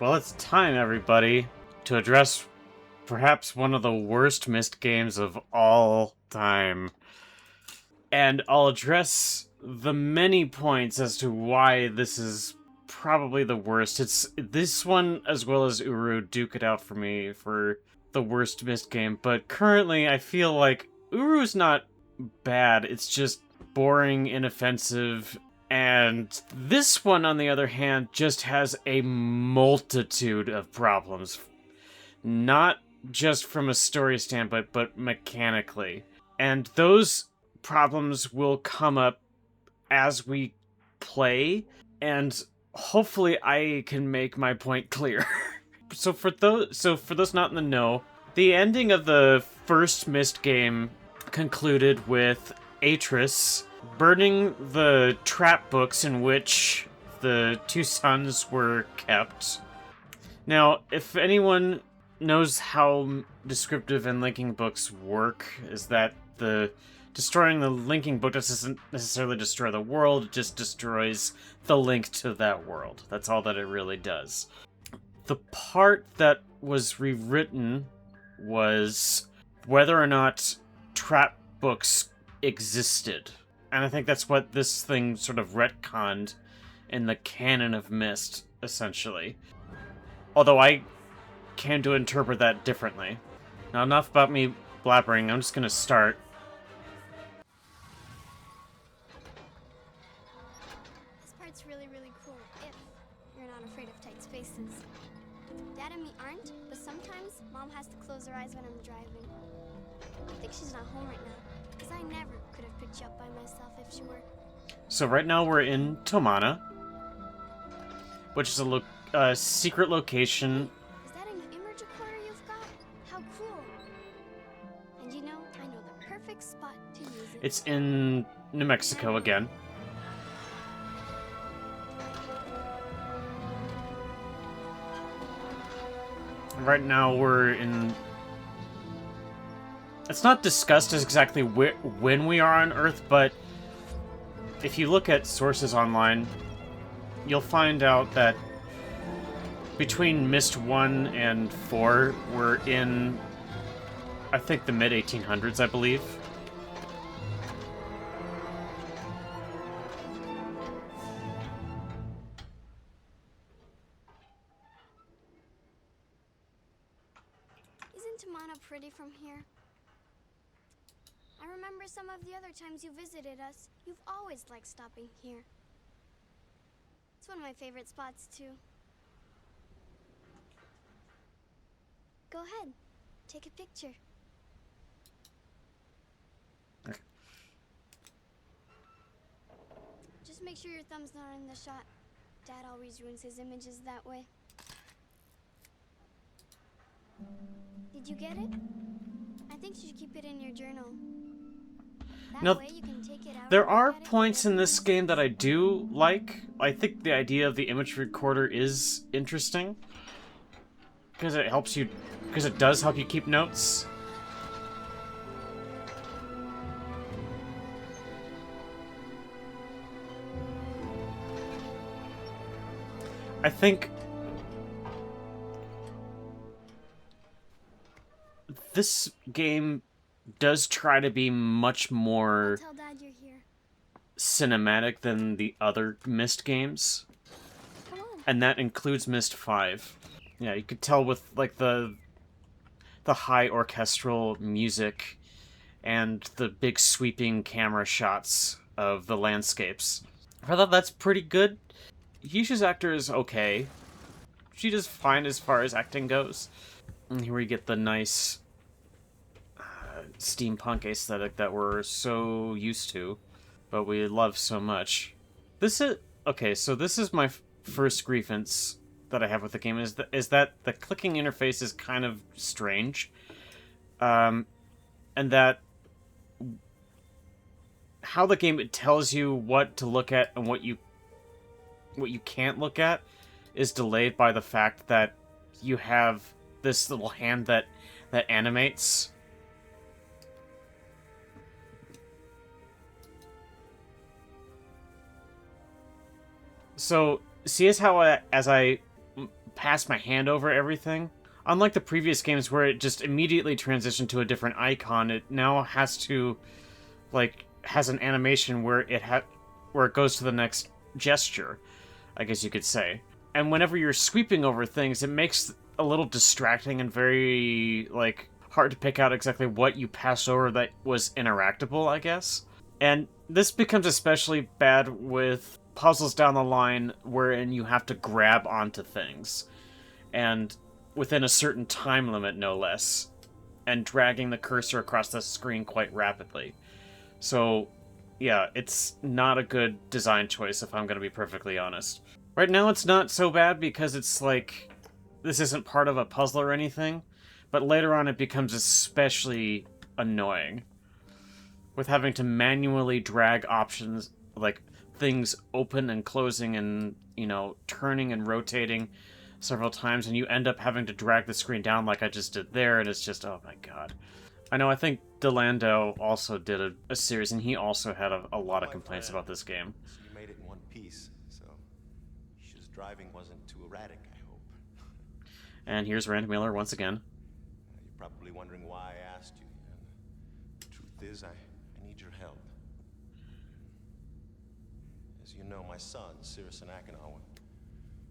Well, it's time, everybody, to address perhaps one of the worst Myst games of all time. And I'll address the many points as to why this is probably the worst. It's this one, as well as Uru, duke it out for me for the worst Myst game. But currently, I feel like Uru's not bad. It's just boring, inoffensive, and this one, on the other hand, just has a multitude of problems. Not just from a story standpoint, but mechanically. And those problems will come up as we play, and hopefully I can make my point clear. So for those not in the know, the ending of the first Myst game concluded with Atris burning the trap books in which the two sons were kept. Now, if anyone knows how descriptive and linking books work, is that destroying the linking book doesn't necessarily destroy the world, it just destroys the link to that world. That's all that it really does. The part that was rewritten was whether or not trap books existed. And I think that's what this thing sort of retconned in the canon of Myst, essentially. Although I came to interpret that differently. Now, enough about me blabbering, I'm just gonna start. This part's really cool, if you're not afraid of tight spaces. Dad and me aren't, but sometimes Mom has to close her eyes when I'm driving. I think she's not home right now, because I never could have picked you up by myself if she were. So right now we're in Tomahna, which is a secret location. Is that an image recorder you've got? How cool. And I know the perfect spot to use it. It's in New Mexico again. Right now we're in... It's not discussed as exactly when we are on Earth, but if you look at sources online, you'll find out that between Myst 1 and 4, we're in, I think, the mid-1800s, I believe. Isn't Tomahna pretty from here? I remember some of the other times you visited us. You've always liked stopping here. It's one of my favorite spots, too. Go ahead. Take a picture. Okay. Just make sure your thumb's not in the shot. Dad always ruins his images that way. Did you get it? I think you should keep it in your journal. Now, That way you can take it out there and are look at it points in whenever this game that I do like. I think the idea of the image recorder is interesting, because it helps you, because it does help you keep notes. I think this game does try to be much more Tell Dad you're here. cinematic than the other Myst games, Come on. and that includes Myst V. Yeah, you could tell with like the high orchestral music and the big sweeping camera shots of the landscapes. I thought that's pretty good. Yisha's actor is okay. She does fine as far as acting goes. And here we get the nice steampunk aesthetic that we're so used to, but we love so much. This is okay. So this is my first grievance that I have with the game is that the clicking interface is kind of strange, and that how the game tells you what to look at and what you can't look at is delayed by the fact that you have this little hand that animates. So, see as how as I pass my hand over everything. Unlike the previous games where it just immediately transitioned to a different icon, it now has to, like, has an animation where where it goes to the next gesture, I guess you could say. And whenever you're sweeping over things, it makes a little distracting and very, like, hard to pick out exactly what you passed over that was interactable, I guess. And this becomes especially bad with puzzles down the line wherein you have to grab onto things. And within a certain time limit, no less. And dragging the cursor across the screen quite rapidly. So, yeah, it's not a good design choice if I'm going to be perfectly honest. Right now it's not so bad because it's like, this isn't part of a puzzle or anything, but later on it becomes especially annoying. With having to manually drag options, like things open and closing and, you know, turning and rotating several times, and you end up having to drag the screen down like I just did there, and it's just, oh my god. I know, I think Delando also did a series, and he also had a lot of complaints about this game. So you made it in one piece, so his driving wasn't too erratic, I hope. And here's Rand Miller once again. You're probably wondering why I asked you, and the truth is, I need your help. As you know, my sons, Cirrus and Achenar, were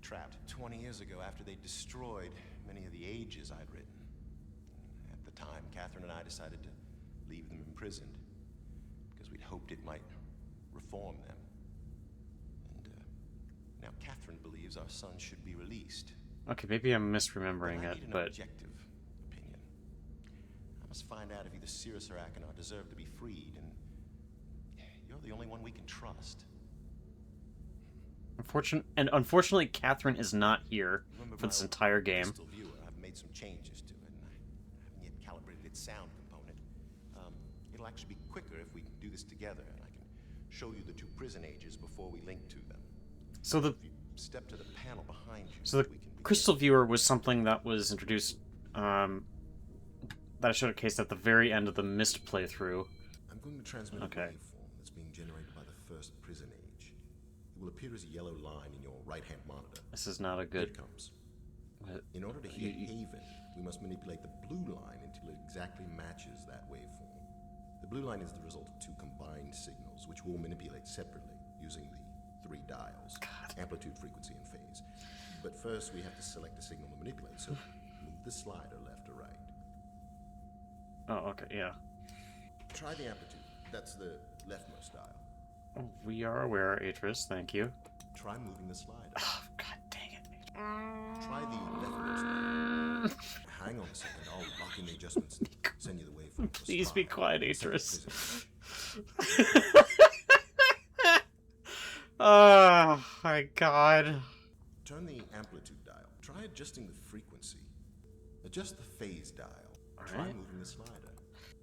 trapped 20 years ago after they destroyed many of the ages I'd written. At the time, Catherine and I decided to leave them imprisoned because we'd hoped it might reform them. And now Catherine believes our sons should be released. Okay, maybe I'm misremembering I it, need an but... objective opinion. I must find out if either Cirrus or Achenar deserve to be freed, and you're the only one we can trust. Unfortunately, Catherine is not here for this entire game. Crystal Viewer, I've made some changes to it, and I haven't yet calibrated its sound component. It'll actually be quicker if we do this together, and I can show you the two prison ages before we link to them. So the If you step to the panel behind you, So the we can begin. Crystal Viewer was something that was introduced, that I showcased at the very end of the Myst playthrough. I'm going to transmit Okay. a waveform that's being generated by the first prison age. It will appear as a yellow line in your right-hand monitor. This is not a Here good... it comes. What? In order to hear Haven, we must manipulate the blue line until it exactly matches that waveform. The blue line is the result of two combined signals, which we'll manipulate separately using the three dials: amplitude, frequency, and phase. But first, we have to select a signal to manipulate, so move the slider left or right. Oh, okay, yeah. Try the amplitude. That's the leftmost dial. Oh, we are aware, Atris, thank you. Try moving the slider. Oh, god dang it. Try the leftmost dial. Hang on a second, I'll lock in the adjustments and send you the waveform. Please be quiet, Atris. Oh, my god. Turn the amplitude dial. Try adjusting the frequency. Adjust the phase dial. Try Alright. moving the slider.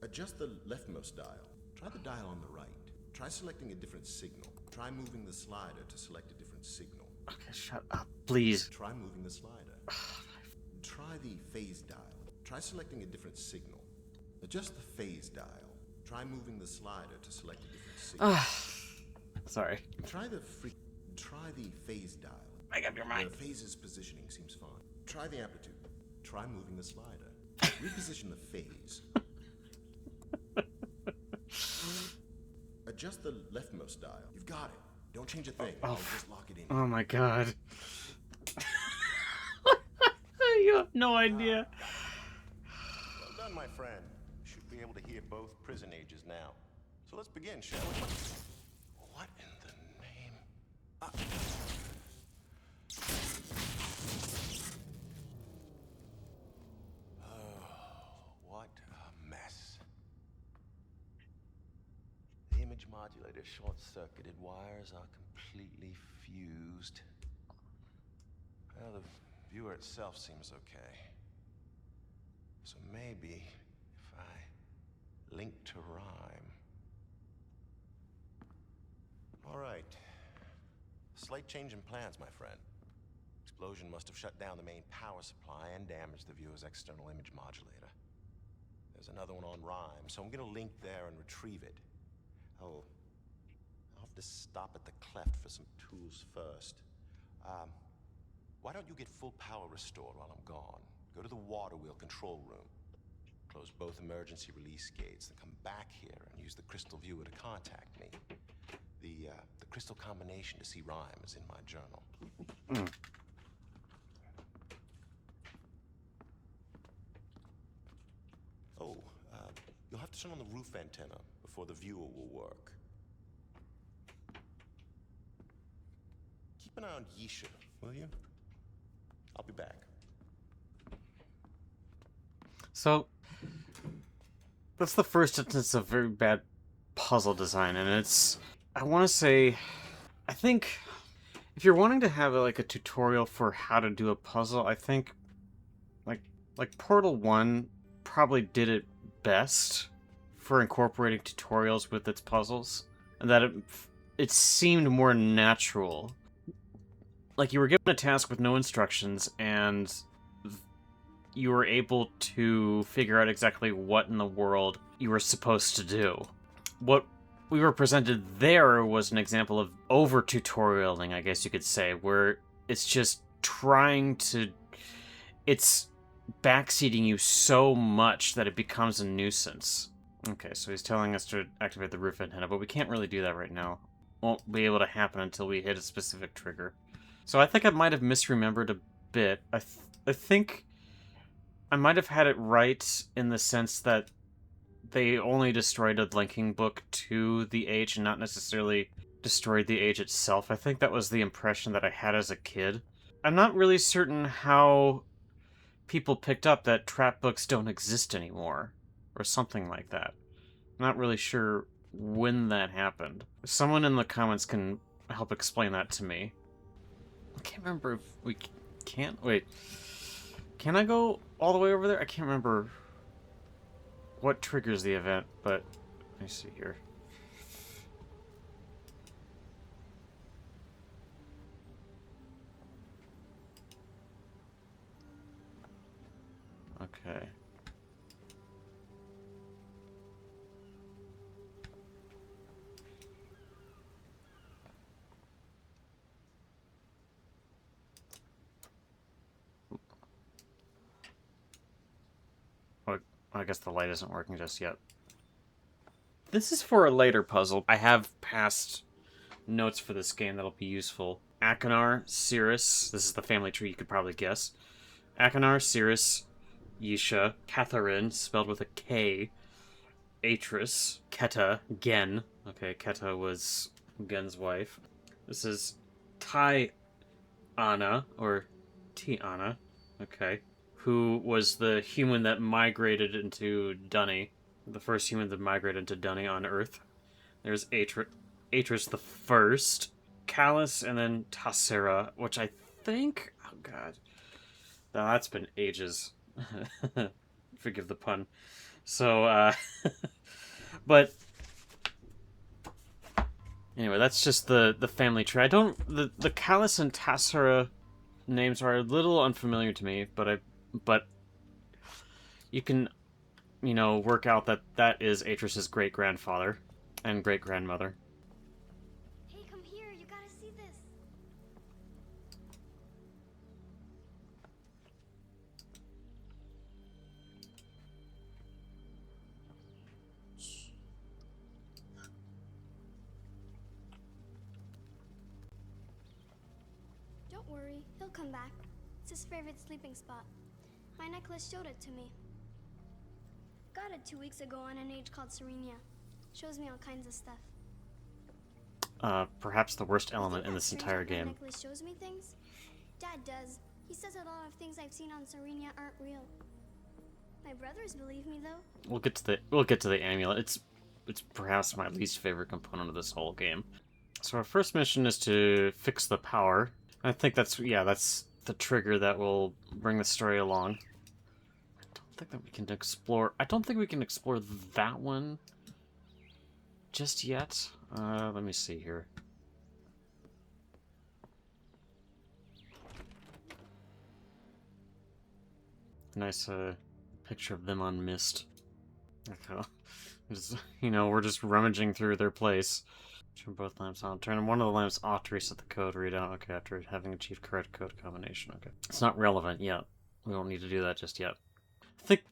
Adjust the leftmost dial. Try the dial on the right. Try selecting a different signal. Try moving the slider to select a different signal. Okay, shut up, please. Try moving the slider. Try the phase dial. Try selecting a different signal. Adjust the phase dial. Try moving the slider to select a different signal. Sorry. Try the phase dial. Make up your mind. The phase's positioning seems fine. Try the amplitude. Try moving the slider. Reposition the phase. Adjust the leftmost dial. You've got it. Don't change a thing. I'll just lock it in. Oh my god. You have no idea. Well done, my friend. You should be able to hear both prison ages now. So let's begin, shall we? What in the name? What a mess. The image modulator short-circuited, wires are completely fused. Well, the viewer itself seems okay. So maybe if I link to rhyme. All right. Slight change in plans, my friend. Explosion must have shut down the main power supply and damaged the viewer's external image modulator. There's another one on rhyme, so I'm gonna link there and retrieve it. I'll have to stop at the cleft for some tools first. Why don't you get full power restored while I'm gone? Go to the water wheel control room. Close both emergency release gates, then come back here and use the crystal viewer to contact me. The crystal combination to see rhyme is in my journal. Oh, you'll have to turn on the roof antenna before the viewer will work. Keep an eye on Yisha, will you? I'll be back. So, that's the first instance of very bad puzzle design, and it's... I want to say... I think... If you're wanting to have like a tutorial for how to do a puzzle, I think... Like Portal 1 probably did it best for incorporating tutorials with its puzzles, and that it seemed more natural. Like, you were given a task with no instructions, and you were able to figure out exactly what in the world you were supposed to do. What we were presented there was an example of over-tutorialing, I guess you could say, where it's just trying to... It's backseating you so much that it becomes a nuisance. Okay, so he's telling us to activate the roof antenna, but we can't really do that right now. Won't be able to happen until we hit a specific trigger. So I think I might have misremembered a bit. I think I might have had it right in the sense that they only destroyed a linking book to the age and not necessarily destroyed the age itself. I think that was the impression that I had as a kid. I'm not really certain how people picked up that trap books don't exist anymore, or something like that. I'm not really sure when that happened. Someone in the comments can help explain that to me. I can't remember if we can't... Wait. Can I go all the way over there? I can't remember what triggers the event, but... Let me see here. Okay. I guess the light isn't working just yet. This is for a later puzzle. I have past notes for this game that'll be useful. Akinar, Cirrus. This is the family tree, you could probably guess. Akinar, Cirrus, Yisha, Catherine, spelled with a K, Atris, Keta, Gen. Okay, Keta was Gen's wife. This is Anna, or Tiana. Okay. Who was the human that migrated into Dunny. The first human that migrated into Dunny on Earth. There's Atris the First, Callus, and then Tassera, which I think... Oh, God. Now, that's been ages. Forgive the pun. So, but... Anyway, that's just the family tree. I don't... The Callus and Tassera names are a little unfamiliar to me, but you can, you know, work out that that is Atris's great-grandfather and great-grandmother. Hey, come here. You gotta see this. Don't worry. He'll come back. It's his favorite sleeping spot. My necklace showed it to me. Got it 2 weeks ago on an age called Serenia. Shows me all kinds of stuff. Perhaps the worst element in You think this that's entire strange that game. My necklace shows me things? Dad does. He says a lot of things I've seen on Serenia aren't real. My brothers believe me though. We'll get to the amulet. It's perhaps my least favorite component of this whole game. So our first mission is to fix the power. I think that's the trigger that will bring the story along. I don't think we can explore that one just yet. Let me see here. Nice picture of them on Myst. Okay. Just, you know, we're just rummaging through their place. Turn both lamps on. Turn one of the lamps off to reset the code readout. Okay, after having achieved correct code combination. Okay. It's not relevant yet. We don't need to do that just yet. I think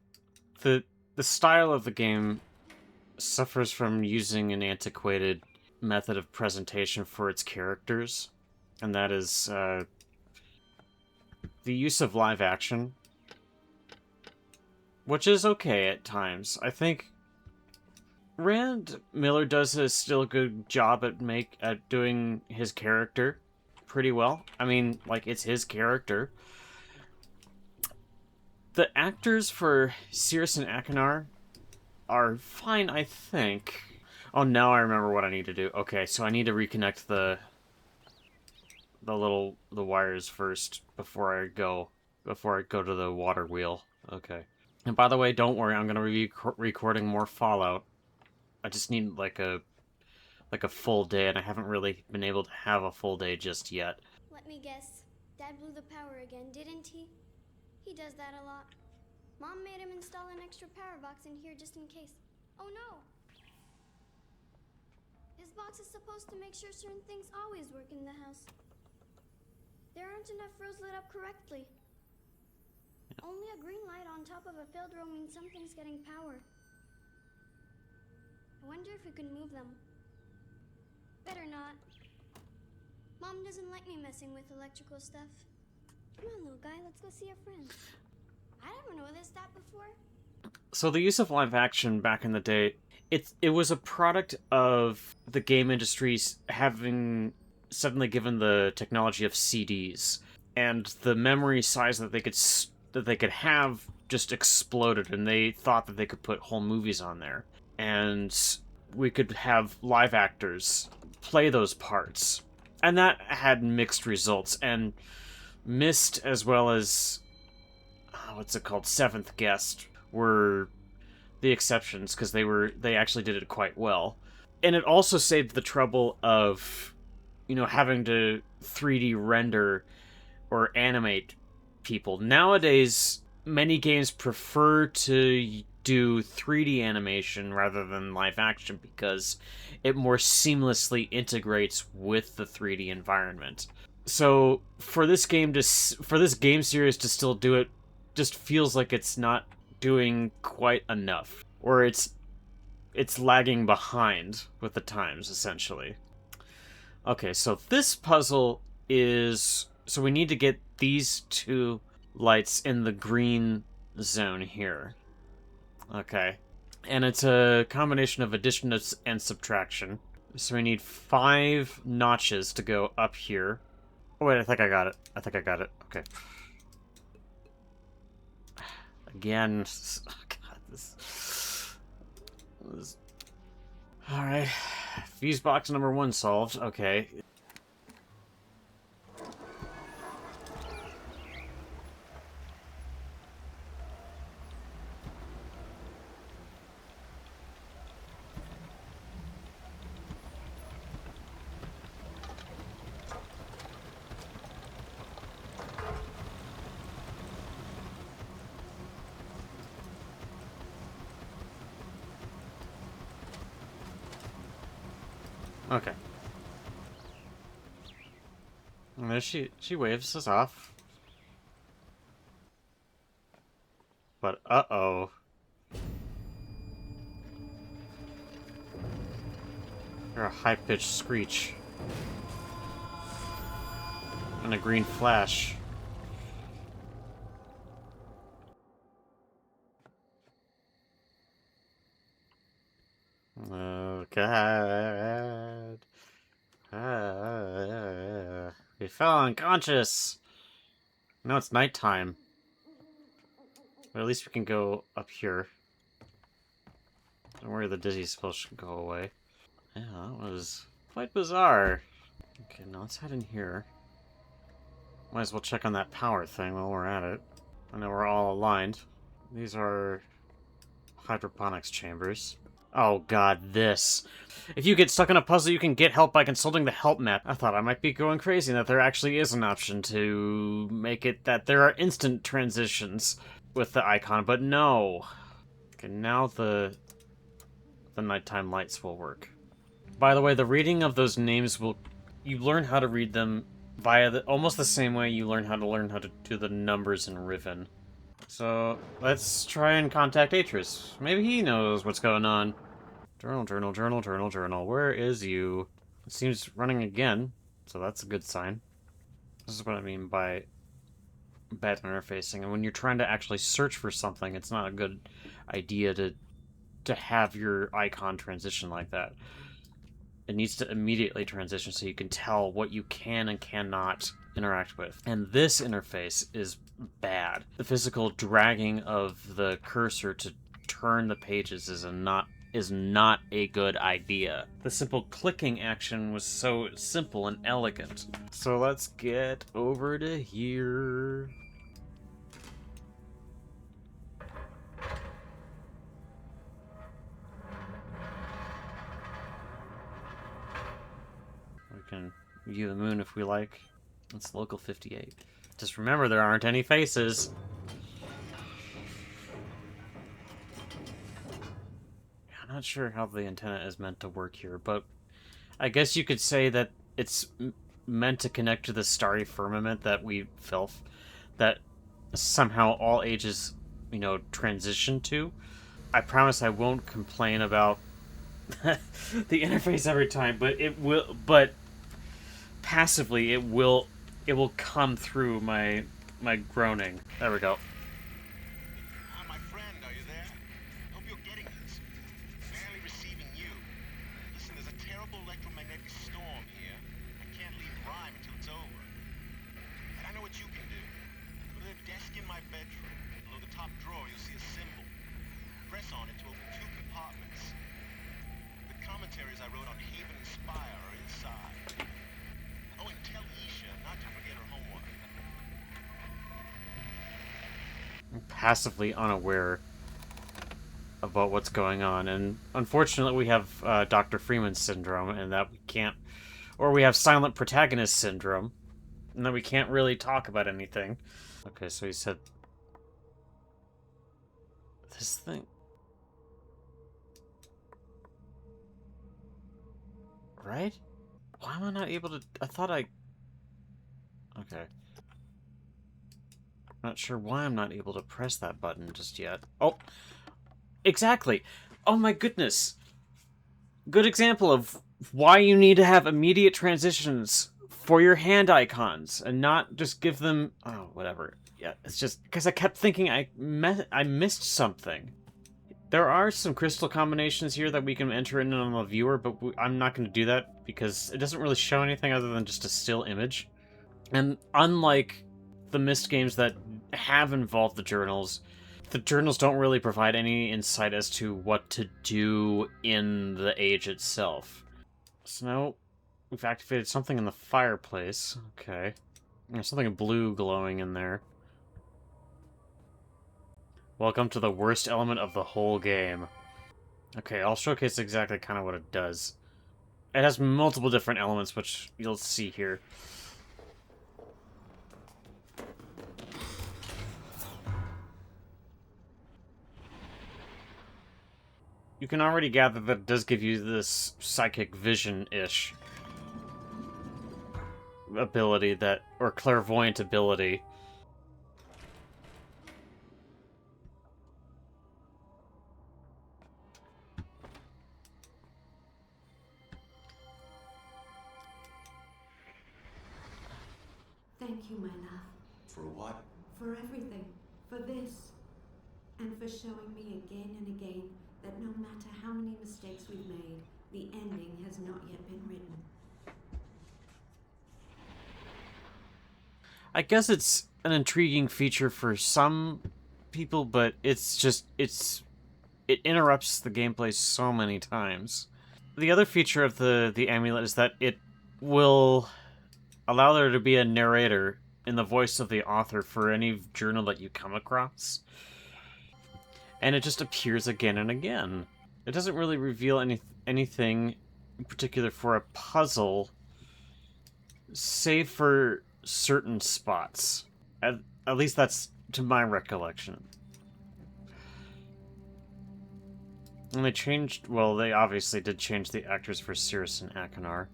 the style of the game suffers from using an antiquated method of presentation for its characters, and that is the use of live action, which is okay at times. I think Rand Miller does a still good job at doing his character pretty well. I mean, like, it's his character. The actors for Cirrus and Akinar are fine, I think. Oh, now I remember what I need to do. Okay, so I need to reconnect the wires first before I go to the water wheel. Okay. And by the way, don't worry, I'm gonna be recording more Fallout. I just need like a full day, and I haven't really been able to have a full day just yet. Let me guess. Dad blew the power again, didn't he? He does that a lot. Mom made him install an extra power box in here just in case. Oh no! His box is supposed to make sure certain things always work in the house. There aren't enough rows lit up correctly. Only a green light on top of a failed row means something's getting power. I wonder if we can move them. Better not. Mom doesn't like me messing with electrical stuff. Come on, little guy, let's go see a friend. I never noticed that before. So the use of live action back in the day, it was a product of the game industries having suddenly given the technology of CDs, and the memory size that they could have just exploded, and they thought that they could put whole movies on there, and we could have live actors play those parts, and that had mixed results. And Myst, as well as what's it called, Seventh Guest, were the exceptions, because they actually did it quite well. And it also saved the trouble of, having to 3D render or animate people. Nowadays, many games prefer to do 3D animation rather than live action because it more seamlessly integrates with the 3D environment. So for this game series to still do it just feels like it's not doing quite enough, or it's lagging behind with the times, essentially. Okay, so this puzzle is... So we need to get these two lights in the green zone here. Okay. And it's a combination of addition and subtraction. So we need 5 notches to go up here. Oh, wait, I think I got it. Okay. Again. Oh, God, this... Alright. Fuse box number 1 solved. Okay. Okay. And there she waves us off. But uh-oh. Or a high-pitched screech. And a green flash. Oh, God. We fell unconscious. Now it's nighttime. But at least we can go up here. Don't worry, the dizzy spell should go away. Yeah, that was quite bizarre. Okay, now let's head in here. Might as well check on that power thing while we're at it. I know we're all aligned. These are hydroponics chambers. Oh god, this. If you get stuck in a puzzle, you can get help by consulting the help map. I thought I might be going crazy and that there actually is an option to make it that there are instant transitions with the icon, but no. Okay, now the nighttime lights will work. By the way, the reading of those names will... You learn how to read them via almost the same way you learn how to do the numbers in Riven. So, let's try and contact Atris. Maybe he knows what's going on. Journal, journal, journal, journal, journal. Where is you? It seems running again, so that's a good sign. This is what I mean by bad interfacing. And when you're trying to actually search for something, it's not a good idea to have your icon transition like that. It needs to immediately transition so you can tell what you can and cannot interact with. And this interface is bad. The physical dragging of the cursor to turn the pages is not a good idea. The simple clicking action was so simple and elegant. So let's get over to here. We can view the moon if we like. It's local 58. Just remember, there aren't any faces. I'm not sure how the antenna is meant to work here, but I guess you could say that it's meant to connect to the starry firmament that we filth, that somehow all ages, you know, transition to. I promise I won't complain about the interface every time, but it will. But passively, it will come through my groaning. There we go. My friend, are you there? Hope you're getting this. Barely receiving you. Listen, there's a terrible electromagnetic storm here. I can't leave Rhyme until it's over. But I know what you can do. Go to the desk in my bedroom. Below the top drawer, you'll see a symbol. Press on it to open 2 compartments. The commentaries I wrote on Haven and Spire are inside. Oh, and tell Isha not to forget her homework. I'm passively unaware about what's going on, and unfortunately we have Dr. Freeman syndrome, and that we can't, or we have silent protagonist syndrome, and that we can't really talk about anything. Okay, so he said this thing, right? Why am I not able to? I thought I. Okay. Not sure why I'm not able to press that button just yet. Oh, exactly. Oh my goodness. Good example of why you need to have immediate transitions for your hand icons and not just give them... Oh, whatever. Yeah, it's just because I kept thinking I missed something. There are some crystal combinations here that we can enter in on the viewer, but I'm not going to do that because it doesn't really show anything other than just a still image. And unlike the Myst games that have involved the journals don't really provide any insight as to what to do in the age itself. So now we've activated something in the fireplace. Okay. There's something blue glowing in there. Welcome to the worst element of the whole game. Okay, I'll showcase exactly kind of what it does. It has multiple different elements, which you'll see here. You can already gather that it does give you this psychic vision-ish ability that, or clairvoyant ability. Thank you, my love. For what? For everything. For this. And for showing me again and again that no matter how many mistakes we've made, the ending has not yet been written. I guess it's an intriguing feature for some people, but it's just, it interrupts the gameplay so many times. The other feature of the amulet is that it will allow there to be a narrator in the voice of the author for any journal that you come across. And it just appears again and again. It doesn't really reveal anything in particular for a puzzle, save for certain spots. At least that's to my recollection. And they changed... Well, they obviously did change the actors for Cirrus and Akinar.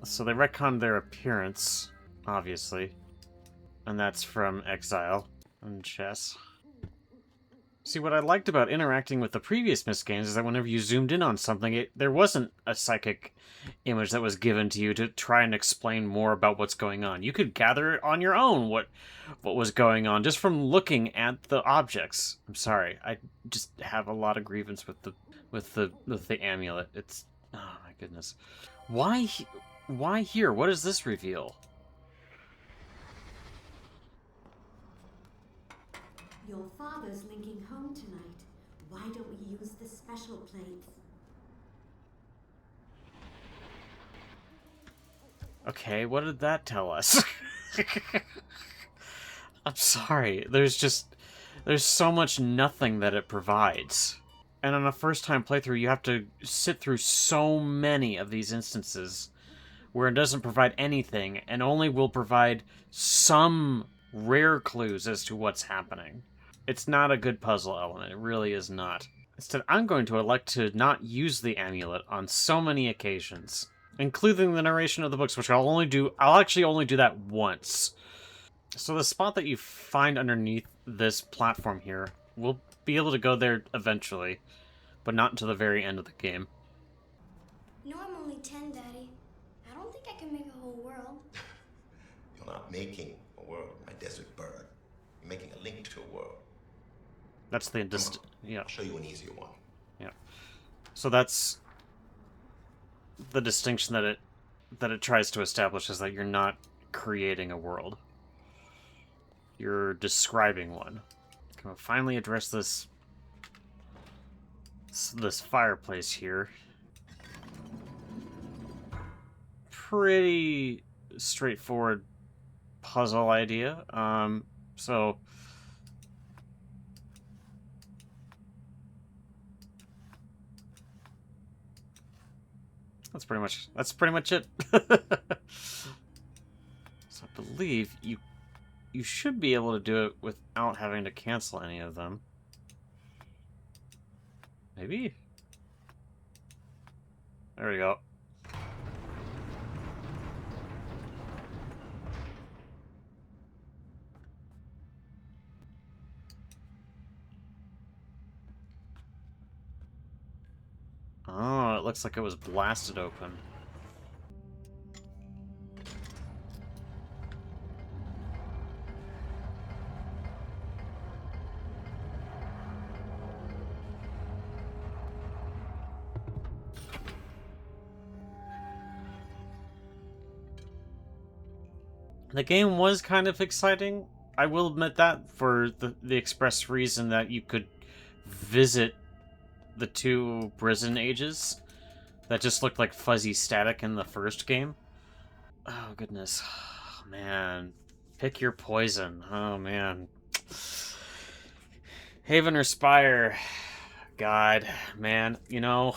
So they retconned their appearance, obviously. And that's from Exile and Chess. See, what I liked about interacting with the previous Myst games is that whenever you zoomed in on something, there wasn't a psychic image that was given to you to try and explain more about what's going on. You could gather it on your own what was going on just from looking at the objects. I'm sorry, I just have a lot of grievance with the amulet. It's, oh my goodness, why here? What does this reveal? Your father's linking home tonight. Why don't we use the special plates? Okay, what did that tell us? I'm sorry. There's so much nothing that it provides. And on a first-time playthrough, you have to sit through so many of these instances where it doesn't provide anything and only will provide some rare clues as to what's happening. It's not a good puzzle element. It really is not. Instead, I'm going to elect to not use the amulet on so many occasions, including the narration of the books, which I'll actually only do that once. So the spot that you find underneath this platform here, we'll be able to go there eventually, but not until the very end of the game. No, I'm only 10, Daddy. I don't think I can make a whole world. You're not making a world, my desert bird. You're making a link to a world. That's the yeah. I'll show you an easier one. Yeah. So that's the distinction that it tries to establish, is that you're not creating a world. You're describing one. Can we finally address this fireplace here? Pretty straightforward puzzle idea. So that's pretty much it. So I believe you should be able to do it without having to cancel any of them. Maybe? There we go. Oh, it looks like it was blasted open. The game was kind of exciting. I will admit that, for the express reason that you could visit the two prison ages that just looked like fuzzy static in the first game. Oh, goodness. Oh, man. Pick your poison. Oh, man. Haven or Spire? God, man. You know...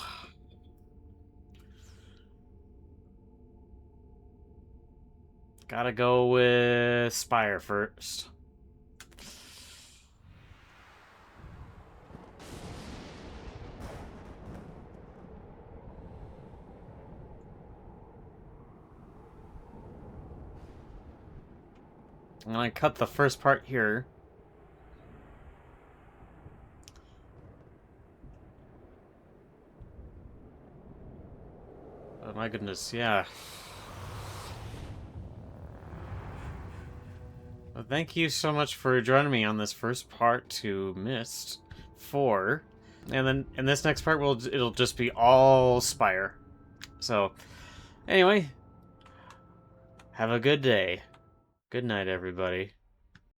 Gotta go with Spire first. I'm gonna cut the first part here. Oh my goodness, yeah. Well, thank you so much for joining me on this first part to Myst IV. And then in this next part, it'll just be all Spire. So, anyway, have a good day. Good night, everybody.